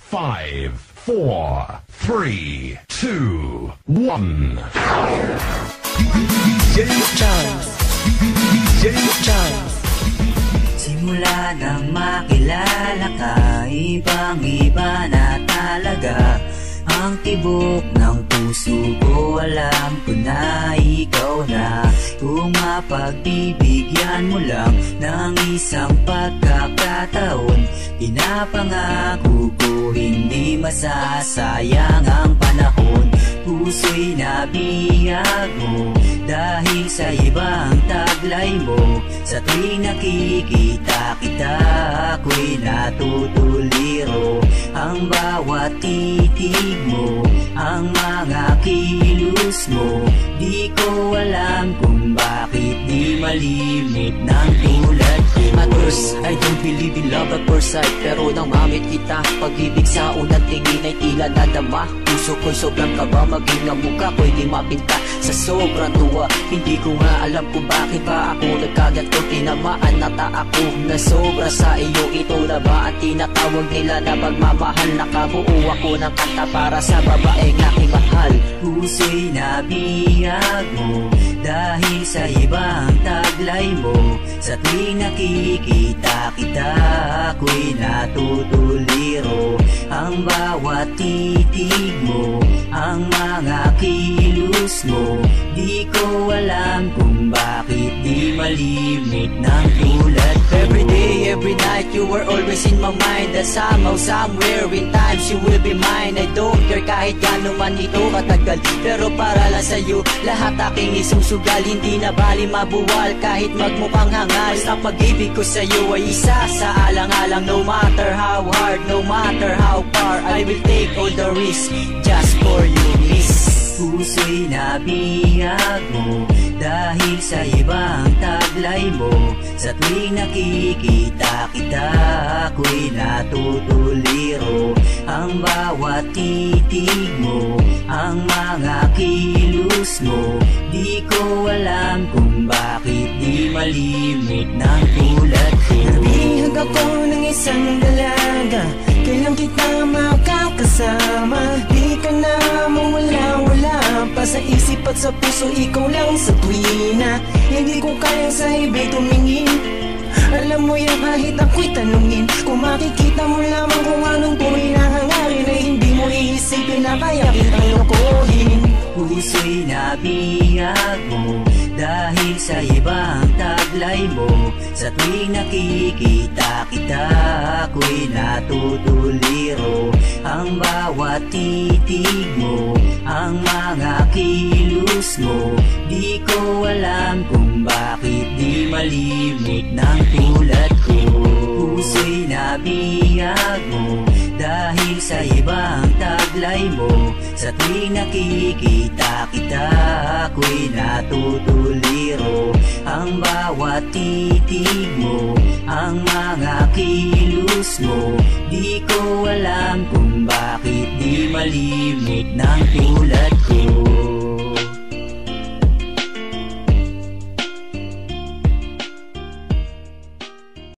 5, 4, 3, 2, 1. Simula nang makilala ka, ibang-iba na talaga ang tibok ng puso ko. Alam ko na ikaw na, kung mapagbibigyan mo lang ng isang pagkakataon. Pinapangako ko hindi masasayang ang panahon. Puso'y nabihag mo dahil sa ibang taglay mo. Sa tuwing nakikita kita, ako'y natutuliro. Ang bawat titig mo, ang mga kilos mo, di ko alam kung bakit di malimit ng tulad ko. At first, I don't believe in love at first sight, pero nang mamit kita, pag-ibig sa unang tingin ay tila nadama. Puso ko'y sobrang kaba, maging ang mukha ko'y di mapinta sa sobrang tuwa. Hindi ko nga alam kung bakit ba ako nagkaganto. Tinamaan nata ako na sobra sa iyo. Ito na ba ang tinatawag nila na pagmamahal? Nakabuo ako ng kanta para sa babaeng aking mahal. Puso'y nabihag mo dahil sa ibang taglay mo. Sa tuwing nakikita kita, ako'y natutuliro. Ang bawat titig mo, ang mga kilos mo, di ko alam kung bakit di malimit ng tulad ko. Every day, every night, you were always in my mind. That somehow, somewhere, in times you will be mine. I don't care kahit gano'n man ito katagal, pero para lang sa'yo, lahat aking isusugal. Hindi na bali mabuwal kahit magmukhang hangal. Basta pag-ibig ko sa'yo ay isa sa alang-alang. No matter how hard, no matter how far, I will take all the risk just for you, miss. Puso'y nabihag mo dahil sa ibang taglay mo. Sa tuwing nakikita kita, ako'y natutuliro. Ang bawat titig mo, ang mga kilos mo, di ko alam kung bakit di malimit ng tulad ko. Nabihag ako ng isang dalaga, kailan kita makakasama. Di ka na mawala-wala pa sa isip at sa puso. Ikaw lang sa tuwina, hindi ko kayang sa iba'y tumingin. Alam mo yan kahit ako'y tanungin, kung makikita mo lamang kung anong tunay na hangarin, ay hindi mo iisipin na kaya kitang lokohin. Puso'y nabihag mo dahil sa ibang taglay mo. Sa tuwing nakikita kita, ako'y natutuliro. Ang bawat titig mo, ang mga kilos mo, di ko alam kung bakit di malimit ng tulad ko. Puso'y nabihag mo dahil sa ibang taglay mo. Sa tuwing nakikita kita, ako'y natutuliro. Ang bawat titig mo, ang mga kilos mo, di ko alam kung bakit di malimit ng tulad ko.